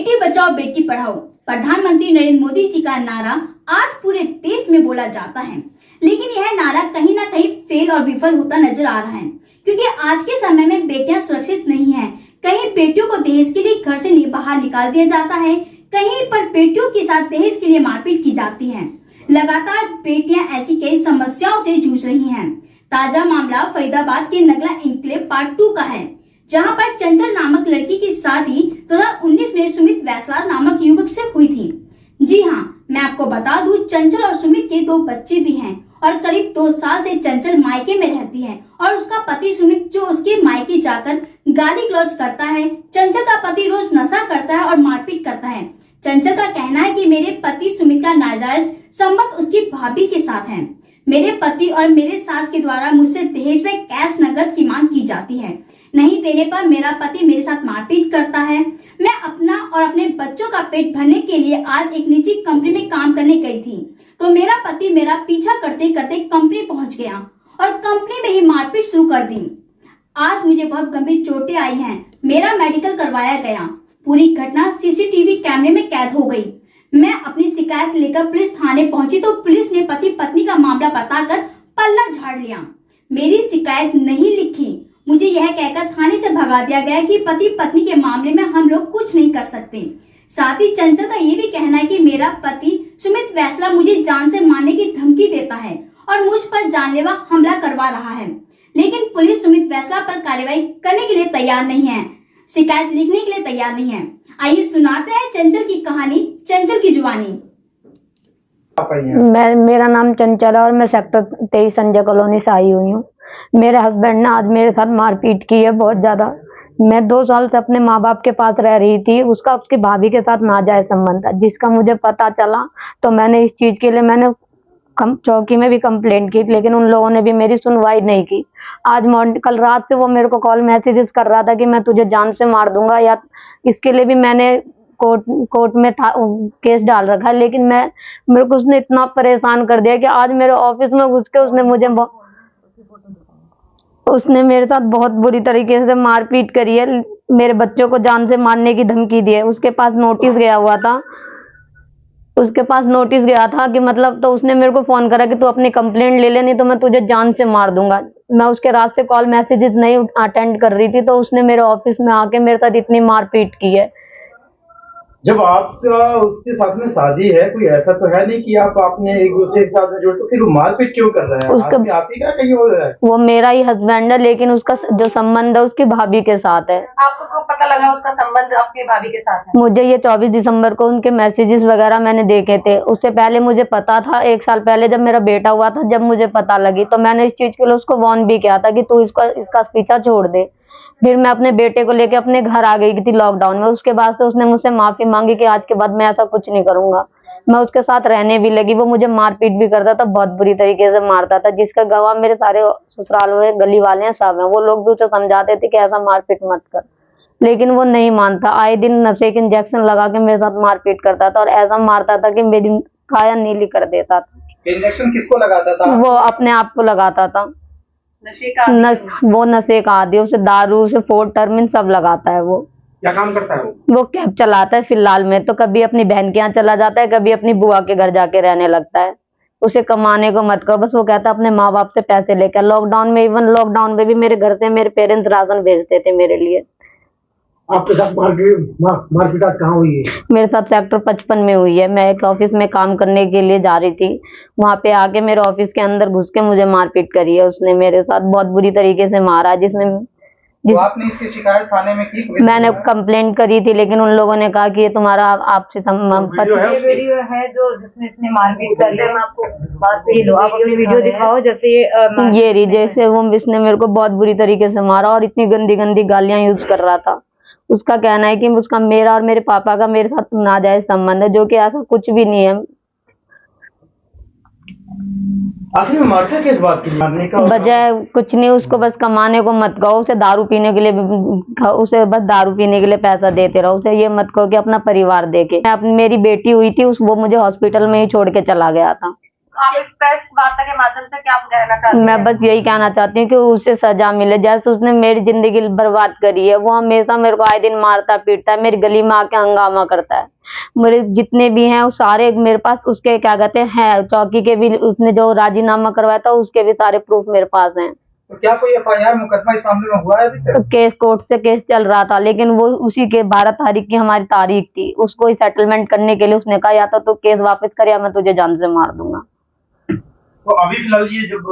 बेटी बचाओ बेटी पढ़ाओ प्रधानमंत्री नरेंद्र मोदी जी का नारा आज पूरे देश में बोला जाता है, लेकिन यह नारा कहीं ना कहीं फेल और विफल होता नजर आ रहा है, क्योंकि आज के समय में बेटियां सुरक्षित नहीं हैं। कहीं बेटियों को दहेज के लिए घर से बाहर निकाल दिया जाता है, कहीं पर बेटियों के साथ दहेज के लिए मारपीट की जाती है। लगातार बेटियां ऐसी कई समस्याओं से जूझ रही हैं। ताजा मामला फरीदाबाद के नगला एन्क्लेव पार्ट 2 का है, जहां पर चंचल नामक लड़की की शादी 2019 में सुमित वैसला नामक युवक से हुई थी। जी हाँ, मैं आपको बता दूं, चंचल और सुमित के 2 बच्चे भी हैं और करीब 2 साल से चंचल मायके में रहती है और उसका पति सुमित जो उसके मायके जाकर गाली गलौज करता है। चंचल का पति रोज नशा करता है और मारपीट करता है। चंचल का कहना है कि मेरे पति सुमित का नाजायज संबंध उसकी भाभी के साथ है। मेरे पति और मेरे सास के द्वारा मुझसे दहेज में कैश नकद की मांग की जाती है। नहीं देने पर मेरा पति मेरे साथ मारपीट करता है। मैं अपना और अपने बच्चों का पेट भरने के लिए आज एक निजी कंपनी में काम करने गई थी, तो मेरा पति मेरा पीछा करते करते कंपनी पहुंच गया और कंपनी में ही मारपीट शुरू कर दी। आज मुझे बहुत गंभीर चोटें आई हैं। मेरा मेडिकल करवाया गया। पूरी घटना सीसीटीवी कैमरे में कैद हो गई। मैं अपनी शिकायत लेकर पुलिस थाने पहुंची तो पुलिस ने पति पत्नी का मामला बताकर पल्ला झाड़ लिया। मेरी शिकायत नहीं लिखी। मुझे यह कहकर थाने से भगा दिया गया कि पति पत्नी के मामले में हम लोग कुछ नहीं कर सकते। साथ ही चंचल का ये भी कहना है कि मेरा पति सुमित वैसला मुझे जान से मारने की धमकी देता है और मुझ पर जानलेवा हमला करवा रहा है, लेकिन पुलिस सुमित वैसला पर कार्रवाई करने के लिए तैयार नहीं है, शिकायत लिखने के लिए तैयार नहीं है। आइए सुनाते हैं चंचल की कहानी, चंचल की जुबानी। मेरा नाम चंचल है और मैं सेक्टर 23 संजय कॉलोनी से आई हुई हूँ। मेरे हस्बैंड ने आज मेरे साथ मारपीट की है बहुत ज्यादा। मैं 2 साल से अपने माँ बाप के पास रह रही थी। उसका उसकी भाभी के साथ नाजायज संबंध था, जिसका मुझे पता चला तो मैंने इस चीज के लिए मैंने चौकी में भी कंप्लेंट की, लेकिन उन लोगों ने भी मेरी सुनवाई नहीं की। आज कल रात से वो मेरे को कॉल मैसेजेस कर रहा था कि मैं तुझे जान से मार दूंगा, या इसके लिए भी मैंने कोर्ट में केस डाल रखा है। लेकिन मेरे को उसने इतना परेशान कर दिया कि आज मेरे ऑफिस में घुस के उसने मेरे साथ बहुत बुरी तरीके से मारपीट करी है। मेरे बच्चों को जान से मारने की धमकी दी है। उसके पास नोटिस गया था कि मतलब, तो उसने मेरे को फोन करा कि तू अपनी कंप्लेंट ले ले, नहीं तो मैं तुझे जान से मार दूंगा। मैं उसके रात से कॉल मैसेजेस नहीं अटेंड कर रही थी, तो उसने मेरे ऑफिस में आके मेरे साथ इतनी मारपीट की है। जब आपका उसके साथ में शादी है, कोई ऐसा तो है नहीं कि आपने एक दूसरे के साथ में जोड़, तो फिर वो मारपीट क्यों कर रहा है? आप ही का कहीं हो रहा है? वो मेरा ही हस्बैंड है, लेकिन उसका जो संबंध है उसकी भाभी के साथ है। आपको कब पता लगा उसका संबंध आपकी भाभी के साथ है? मुझे ये 24 दिसंबर को उनके मैसेजेस वगैरह मैंने देखे थे। उससे पहले मुझे पता था, 1 साल पहले जब मेरा बेटा हुआ था, जब मुझे पता लगी तो मैंने इस चीज के लिए उसको वार्न भी किया था कि तू इसका पीछा छोड़ दे। फिर मैं अपने बेटे को लेके अपने घर आ गई थी लॉकडाउन में। उसके बाद से उसने मुझसे माफी मांगी कि आज के बाद मैं ऐसा कुछ नहीं करूंगा। मैं उसके साथ रहने भी लगी। वो मुझे मारपीट भी करता था, बहुत बुरी तरीके से मारता था, जिसका गवाह मेरे सारे ससुराल में गली वाले हैं, सब हैं। वो लोग भी उसे समझाते थे कि ऐसा मारपीट मत कर, लेकिन वो नहीं मानता। आए दिन नशे के इंजेक्शन लगा के मेरे साथ मारपीट करता था और ऐसा मारता था कि मेरी काया नीली कर देता था। इंजेक्शन किसको लगाता था? वो अपने आप को लगाता था। वो नशे का आदि, उसे दारू से 4 टर्मिन सब लगाता है। वो क्या काम करता है? वो कैब चलाता है फिलहाल में। तो कभी अपनी बहन के यहाँ चला जाता है, कभी अपनी बुआ के घर जाके रहने लगता है। उसे कमाने को मत करो, बस वो कहता है अपने माँ बाप से पैसे लेकर। लॉकडाउन में भी मेरे घर से मेरे पेरेंट्स राशन भेजते थे मेरे लिए। आपके साथ मारपीट कहाँ हुई है? मेरे साथ सेक्टर 55 में हुई है। मैं एक ऑफिस में काम करने के लिए जा रही थी, वहां पे आके मेरे ऑफिस के अंदर घुस के मुझे मारपीट करी है। उसने मेरे साथ बहुत बुरी तरीके से मारा, तो आपने इसकी शिकायत थाने में की? मैंने कंप्लेंट करी थी, लेकिन उन लोगों ने कहा कि ये तुम्हारा आपसे वीडियो है जो जिसमें इसने मारपीट कर ली। आपको आप अपनी वीडियो दिखाओ। जैसे वो इसने मेरे को बहुत बुरी तरीके से मारा और इतनी गंदी गंदी गालियां यूज कर रहा था। उसका कहना है कि उसका मेरा और मेरे पापा का मेरे साथ नाजायज संबंध है, जो कि ऐसा कुछ भी नहीं है। आखिर में मारते किस बात की? मारने का बजाय कुछ नहीं, उसको बस कमाने को मत कहो, उसे दारू पीने के लिए, उसे बस दारू पीने के लिए पैसा देते रहो। उसे ये मत कहो कि अपना परिवार देखे। मेरी बेटी हुई थी, वो मुझे हॉस्पिटल में ही छोड़ के चला गया था। आप इस प्रेस वार्ता के माध्यम से क्या कहना चाहते हैं? मैं बस यही कहना चाहती हूँ कि उसे सजा मिले, जैसे उसने मेरी जिंदगी बर्बाद करी है। वो हमेशा मेरे को आए दिन मारता पीटता है, मेरी गली में आके हंगामा करता है। मेरे जितने भी हैं वो सारे मेरे पास उसके क्या कहते हैं चौकी के भी, उसने जो राजीनामा करवाया था उसके भी सारे प्रूफ मेरे पास हैं। तो क्या कोई FIR मुकदमा इस मामले में हुआ है अभी तक? केस कोर्ट से केस चल रहा था, लेकिन वो उसी के 12 तारीख की हमारी तारीख थी। उसको ही सेटलमेंट करने के लिए उसने कहा या तो केस वापस कर या मैं तुझे जान से मार दूंगा। तो अभी फिलहाल ये जब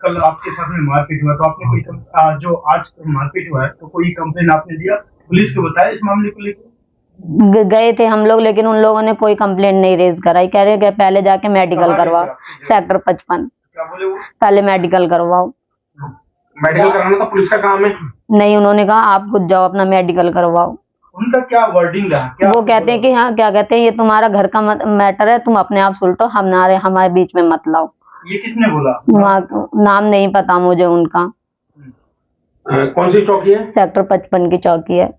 कल आपके साथ में मारपीट हुआ तो आपने कोई जो आज मारपीट हुआ है तो कोई कंप्लेन आपने दिया, पुलिस को बताया इस मामले को लेकर? गए थे हम लोग, लेकिन उन लोगों ने कोई कंप्लेंट नहीं रेज कराई। कह रहे कि पहले जाके मेडिकल करवाओ, सेक्टर 55। क्या बोले वो? पहले मेडिकल करवाओ। मेडिकल कराना तो पुलिस का काम है। नहीं, उन्होंने कहा आप खुद जाओ अपना मेडिकल करवाओ। उनका क्या वर्डिंग रहा? क्या वो कहते हैं कि हाँ, क्या कहते हैं, ये तुम्हारा घर का मैटर है, तुम अपने आप सुलटो, हमारे बीच में मत लाओ। ये किसने बोला? नाम नहीं पता मुझे उनका। कौन सी चौकी है? सेक्टर 55 की चौकी है।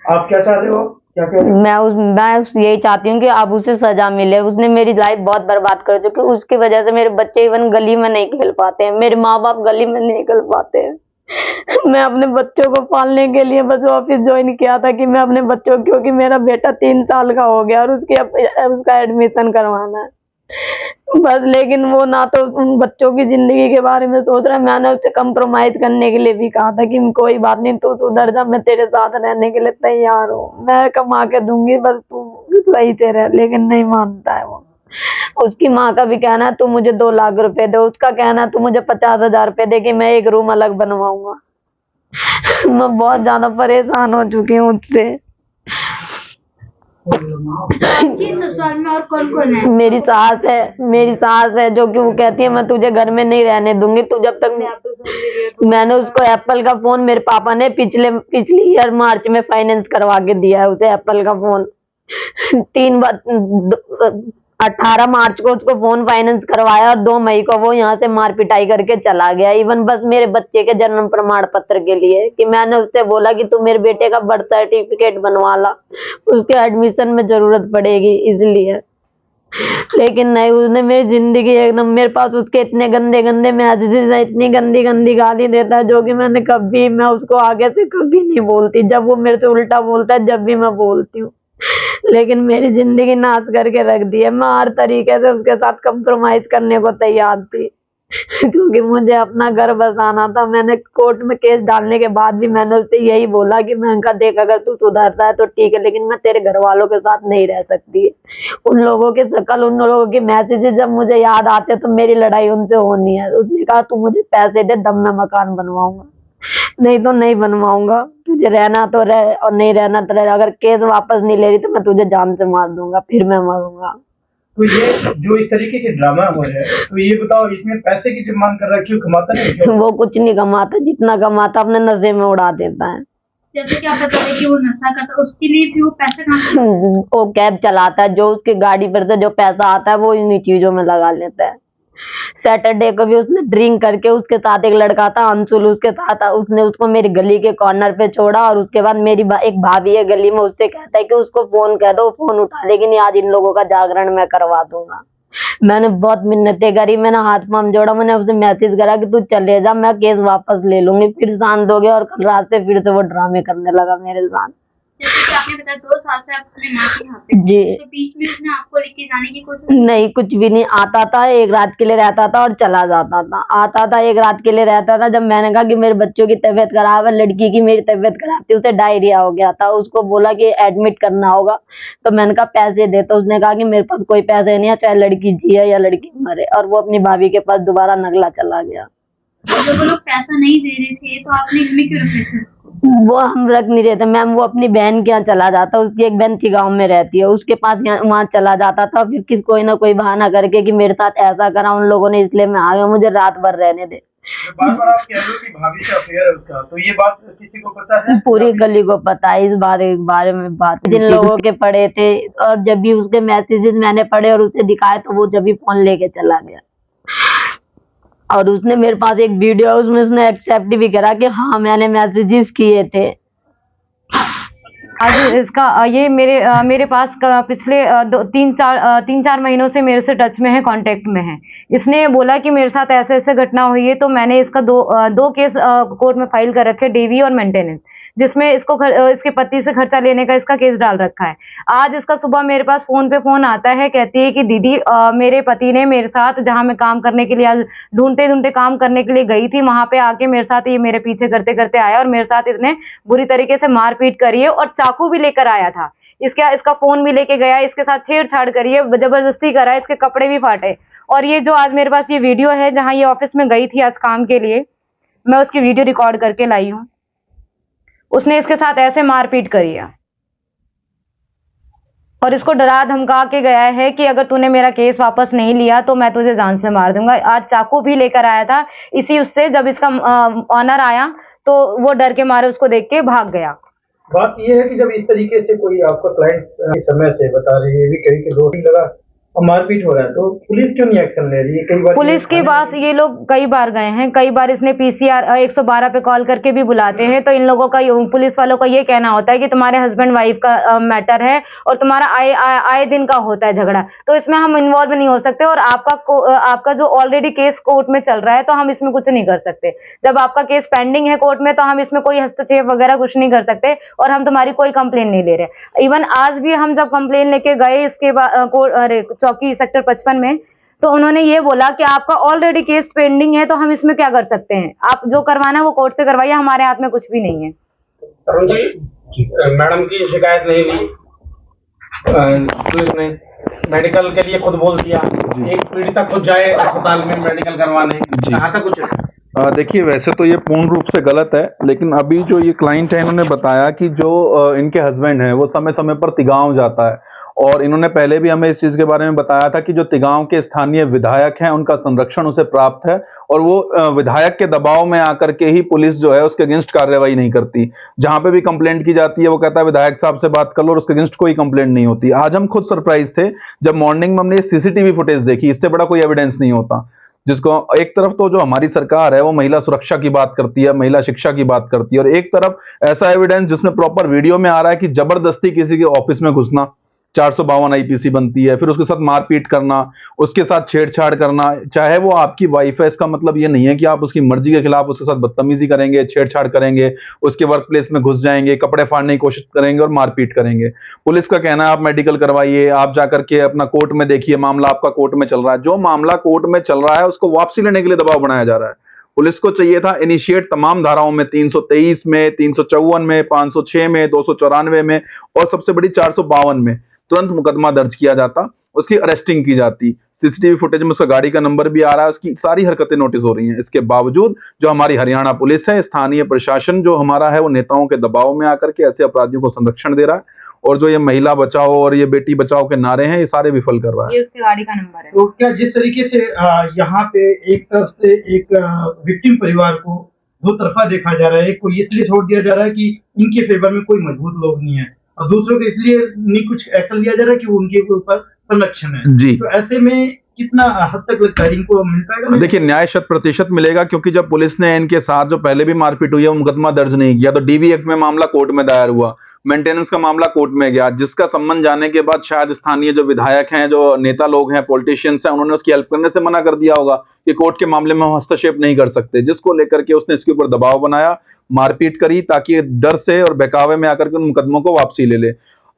आप क्या चाह रहे हो? क्या कह रहे हो? मैं यही चाहती हूँ कि अब उसे सजा मिले। उसने मेरी लाइफ बहुत बर्बाद कर दी, क्योंकि उसकी वजह से मेरे बच्चे इवन गली में नहीं खेल पाते हैं, मेरे माँ बाप गली में नहीं खेल पाते हैं। मैं अपने बच्चों को पालने के लिए बस ऑफिस ज्वाइन किया था कि मैं अपने बच्चों, क्योंकि मेरा बेटा 3 साल का हो गया और उसका एडमिशन करवाना है बस। लेकिन वो ना तो उन बच्चों की जिंदगी के बारे में सोच रहा है। मैंने उससे कंप्रोमाइज करने के लिए भी कहा था कि कोई बात नहीं, तू सुधर जा, मैं तेरे साथ रहने के लिए तैयार हूँ, मैं कमा के दूंगी, बस तू सही से रह। लेकिन नहीं मानता है वो। उसकी माँ का भी कहना है तू मुझे 2 लाख रुपए दे, उसका कहना है तू मुझे 50,000 रुपए दे कि मैं एक रूम अलग बनवाऊंगा। मैं बहुत ज्यादा परेशान हो चुकी हूँ उससे। आपकी ससुराल में और कौन कौन है? मेरी सास है जो कि वो कहती है मैं तुझे घर में नहीं रहने दूंगी, तू जब तक। मैंने उसको एप्पल का फोन, मेरे पापा ने पिछली ईयर मार्च में फाइनेंस करवा के दिया है उसे एप्पल का फोन। 18 मार्च को उसको फोन फाइनेंस करवाया और 2 मई को वो यहाँ से मार पिटाई करके चला गया। इवन बस मेरे बच्चे के जन्म प्रमाण पत्र के लिए कि मैंने उससे बोला कि तू मेरे बेटे का बर्थ सर्टिफिकेट बनवा ला, उसके एडमिशन में जरूरत पड़ेगी इसलिए। लेकिन नहीं, उसने मेरी जिंदगी एकदम, मेरे पास उसके इतने गंदे गंदे मैसेजेस है, इतनी गंदी गंदी गाली देता है जो कि मैं उसको आगे से कभी नहीं बोलती। जब वो मेरे से उल्टा बोलता है जब भी मैं बोलती हूँ, लेकिन मेरी जिंदगी नाश करके रख दी है। मैं हर तरीके से उसके साथ कंप्रोमाइज करने को तैयार थी क्योंकि मुझे अपना घर बसाना था। मैंने कोर्ट में केस डालने के बाद भी मैंने उससे यही बोला कि मैं उनका देख, अगर तू सुधरता है तो ठीक है, लेकिन मैं तेरे घर वालों के साथ नहीं रह सकती। उन लोगों के शकल, उन लोगों के मैसेजेस जब मुझे याद आते तो मेरी लड़ाई उनसे होनी है। उसने कहा तू मुझे पैसे दे, तब मैं मकान बनवाऊंगा, नहीं तो नहीं बनवाऊंगा। तुझे रहना तो रह और नहीं रहना तो रह। अगर केस वापस नहीं ले रही तो मैं तुझे जान से मार दूंगा, फिर मैं मरूंगा। तो ये जो इस तरीके के ड्रामा हो रहे हैं, तो ये बताओ इसमें पैसे की जब मांग कर रहा है, क्यों कमाता नहीं क्यों? वो कुछ नहीं कमाता, जितना कमाता अपने नशे में उड़ा देता है। जैसे कि आप बता रहे कि वो नशा करता, उसके लिए फिर वो पैसे कहाँ से? वो कैब चलाता है, जो उसकी गाड़ी पर से जो पैसा आता है वो इन्हीं चीजों में लगा लेता है। सैटरडे को भी उसने ड्रिंक करके, उसके साथ एक लड़का था अंशुल, उसके साथ उसने उसको मेरी गली के कॉर्नर पे छोड़ा और उसके बाद मेरी एक भाभी है गली में, उससे कहता है कि उसको फोन कह दो, फोन उठा लेगी नहीं, आज इन लोगों का जागरण मैं करवा दूंगा। मैंने बहुत मिन्नतें करी, मैंने हाथ पांव जोड़ा, मैंने उसे मैसेज करा कि तू चले जा, मैं केस वापस ले लूंगी। फिर शांत हो गया और कल रात से फिर से वो ड्रामे करने लगा मेरे साथ। जैसे कि आपने बताया 2 साल से आप अपनी माँ के यहाँ पे, जी। तो बीच में उसने आपको लेके जाने की कोशिश? नहीं, कुछ भी नहीं। आता था, एक रात के लिए रहता था और चला जाता था। आता था, एक रात के लिए रहता था। जब मैंने कहा कि मेरे बच्चों की तबीयत खराब है, लड़की की मेरी तबीयत खराब थी, उसे डायरिया हो गया था, उसको बोला कि एडमिट करना होगा, तो मैंने कहा पैसे दे, तो उसने कहा कि मेरे पास कोई पैसे नहीं है, चाहे लड़की जिए या लड़की मरे, और वो अपनी भाभी के पास दोबारा नगला चला गया। जब वो लोग पैसा नहीं दे रहे थे तो आपने घर में क्यों रख रहे थे? वो हम रख नहीं रहे थे मैम, वो अपनी बहन के यहाँ चला जाता, उसकी एक बहन थी गांव में रहती है, उसके पास वहाँ चला जाता था। फिर कोई ना कोई बहाना करके कि मेरे साथ ऐसा करा उन लोगों ने, इसलिए मैं आ गया, मुझे रात भर रहने दे। बार-बार आप कह रहे हो कि भाभी से अफेयर है उसका, तो ये बात किसी को पता है? पूरी गली को पता है इस बारे में बात। जिन लोगों के पढ़े थे, और जब भी उसके मैसेजेस मैंने पढ़े और उसे दिखाए तो वो जब भी फोन लेके चला गया। और उसने मेरे पास एक वीडियो है, उसमें उसने एक्सेप्ट भी करा कि हाँ मैंने मैसेजेस किए थे। आज इसका ये मेरे पास पिछले 3-4 महीनों से मेरे से टच में है, कांटेक्ट में है। इसने बोला कि मेरे साथ ऐसे ऐसे घटना हुई है, तो मैंने इसका दो केस कोर्ट में फाइल कर रखे, डेवी और मेंटेनेंस, जिसमें इसके पति से खर्चा लेने का इसका केस डाल रखा है। आज इसका सुबह मेरे पास फोन पे फोन आता है, कहती है कि दीदी मेरे पति ने मेरे साथ, जहां मैं काम करने के लिए आज ढूंढते ढूंढते काम करने के लिए गई थी, वहां पे आके मेरे साथ ये मेरे पीछे करते करते आया और मेरे साथ इसने बुरी तरीके से मारपीट करी है और चाकू भी लेकर आया था। इसका फोन भी लेके गया, इसके साथ छेड़छाड़ करी है, जबरदस्ती करा है, इसके कपड़े भी फाटे। और ये जो आज मेरे पास ये वीडियो है, जहां ये ऑफिस में गई थी आज काम के लिए, मैं उसकी वीडियो रिकॉर्ड करके लाई हूँ। उसने इसके साथ ऐसे मारपीट करी है और इसको डरा धमका के गया है कि अगर तूने मेरा केस वापस नहीं लिया तो मैं तुझे जान से मार दूंगा। आज चाकू भी लेकर आया था उससे जब इसका ऑनर आया तो वो डर के मारे उसको देख के भाग गया। बात यह है कि जब इस तरीके से कोई आपका क्लाइंट समय से बता रही है, भी कहीं के दोषी लगा और मारपीट हो रहा है, तो पुलिस क्यों नहीं एक्शन ले रही है? कई बार पुलिस के पास ये लोग कई बार गए हैं, कई बार इसने पीसीआर 112 पे कॉल करके भी बुलाते हैं, तो इन लोगों का, पुलिस वालों का ये कहना होता है कि तुम्हारे हस्बैंड वाइफ का मैटर है और तुम्हारा आए दिन का होता है झगड़ा, तो इसमें हम इन्वॉल्व नहीं हो सकते। और आपका जो ऑलरेडी केस कोर्ट में चल रहा है तो हम इसमें कुछ नहीं कर सकते। जब आपका केस पेंडिंग है कोर्ट में तो हम इसमें कोई हस्तक्षेप वगैरह कुछ नहीं कर सकते और हम तुम्हारी कोई कंप्लेन नहीं ले रहे। इवन आज भी हम जब कंप्लेन लेके गए इसके बाद चौकी सेक्टर 55 में, तो उन्होंने ये बोला कि आपका ऑलरेडी केस पेंडिंग है तो हम इसमें क्या कर सकते हैं, आप जो करवाना है वो कोर्ट से करवाइए, हमारे हाथ में कुछ भी नहीं है। तरुण जी, मैडम की शिकायत नहीं ली पुलिस ने, मेडिकल के लिए खुद बोल दिया, एक पीड़िता खुद जाए अस्पताल में मेडिकल करवाने, कहाँ तक कुछ देखिए, वैसे तो ये पूर्ण रूप से गलत है, लेकिन अभी जो ये क्लाइंट है इन्होंने बताया कि जो इनके हस्बैंड हैं वो समय समय पर तिगांव जाता है, और इन्होंने पहले भी हमें इस चीज के बारे में बताया था कि जो तिगांव के स्थानीय विधायक हैं उनका संरक्षण उसे प्राप्त है, और वो विधायक के दबाव में आकर के ही पुलिस जो है उसके अगेंस्ट कार्रवाई नहीं करती। जहां पे भी कंप्लेंट की जाती है वो कहता है विधायक साहब से बात कर लो, और उसके अगेंस्ट कोई कंप्लेंट नहीं होती। आज हम खुद सरप्राइज थे जब मॉर्निंग में हमने सीसीटीवी फुटेज देखी, इससे बड़ा कोई एविडेंस नहीं होता। जिसको एक तरफ तो जो हमारी सरकार है वो महिला सुरक्षा की बात करती है, महिला शिक्षा की बात करती है, और एक तरफ ऐसा एविडेंस जिसमें प्रॉपर वीडियो में आ रहा है कि जबरदस्ती किसी के ऑफिस में घुसना, 452 आईपीसी बनती है, फिर उसके साथ मारपीट करना, उसके साथ छेड़छाड़ करना, चाहे वो आपकी वाइफ है। इसका मतलब ये नहीं है कि आप उसकी मर्जी के खिलाफ उसके साथ बदतमीजी करेंगे, छेड़छाड़ करेंगे, उसके वर्क प्लेस में घुस जाएंगे, कपड़े फाड़ने की कोशिश करेंगे और मारपीट करेंगे। पुलिस का कहना है आप मेडिकल करवाइए, आप जाकर के अपना कोर्ट में देखिए, मामला आपका कोर्ट में चल रहा है। जो मामला कोर्ट में चल रहा है उसको वापसी लेने के लिए दबाव बनाया जा रहा है। पुलिस को चाहिए था इनिशिएट तमाम धाराओं में, 323 में, 354 में, 506 में, 294 में और सबसे बड़ी 452 में तुरंत मुकदमा दर्ज किया जाता, उसकी अरेस्टिंग की जाती। सीसीटीवी फुटेज में उसका गाड़ी का नंबर भी आ रहा है, उसकी सारी हरकतें नोटिस हो रही हैं। इसके बावजूद जो हमारी हरियाणा पुलिस है, स्थानीय प्रशासन जो हमारा है, वो नेताओं के दबाव में आकर के ऐसे अपराधियों को संरक्षण दे रहा है, और जो ये महिला बचाओ और ये बेटी बचाओ के नारे हैं ये सारे विफल कर रहा है। ये उसकी गाड़ी का नंबर है। तो क्या जिस तरीके से यहाँ पे एक तरफ से एक विक्टिम परिवार को दो तरफा देखा जा रहा है, कोई इसलिए छोड़ दिया जा रहा है कि इनके फेवर में कोई मजबूत लोग नहीं है, और दूसरों को इसलिए नहीं कुछ एक्शन लिया जा रहा है कि वो उनके ऊपर संरक्षण है जी। तो ऐसे में कितना हद तक लगता है इनको मिल पाएगा? देखिए, न्याय 100% मिलेगा, क्योंकि जब पुलिस ने इनके साथ जो पहले भी मारपीट हुई है वो मुकदमा दर्ज नहीं किया, तो डीवी एक्ट में मामला कोर्ट में दायर हुआ, मेंटेनेंस का मामला कोर्ट में गया, जिसका संबंध जाने के बाद शायद स्थानीय जो विधायक हैं, जो नेता लोग हैं, पॉलिटिशियंस हैं, उन्होंने उसकी हेल्प करने से मना कर दिया होगा कि कोर्ट के मामले में हम हस्तक्षेप नहीं कर सकते, जिसको लेकर के उसने इसके ऊपर दबाव बनाया, मारपीट करी, ताकि डर से और बहकावे में आकर के उन मुकदमों को वापसी ले ले।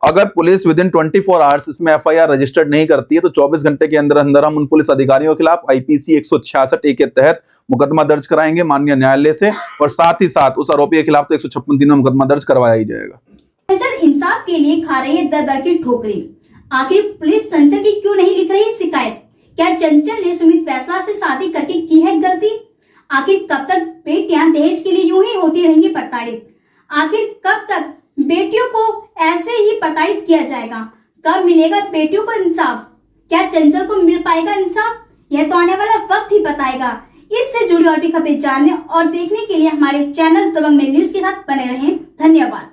अगर पुलिस विद इन 24 आवर्स इसमें एफआईआर रजिस्टर्ड नहीं करती है तो 24 घंटे के अंदर अंदर हम उन पुलिस अधिकारियों के खिलाफ आईपीसी 166 के तहत मुकदमा दर्ज कराएंगे माननीय न्यायालय से, और साथ ही साथ उस आरोपी के खिलाफ तो 156 दिन में मुकदमा दर्ज करवाया ही जाएगा। चंचल इंसाफ के लिए खा रही है दर दर की ठोकरें। आखिर पुलिस चंचल की क्यों नहीं लिख रही शिकायत? क्या चंचल ने सुमित फैसला से शादी करके की है गलती? आखिर कब तक बेटियां दहेज के लिए यूं ही होती रहेंगी प्रताड़ित? आखिर कब तक बेटियों को ऐसे ही प्रताड़ित किया जाएगा? कब मिलेगा बेटियों को इंसाफ? क्या चंचल को मिल पाएगा इंसाफ? यह तो आने वाला वक्त ही बताएगा। इससे जुड़ी और भी खबरें जानने और देखने के लिए हमारे चैनल दबंग में न्यूज के साथ बने रहें। धन्यवाद।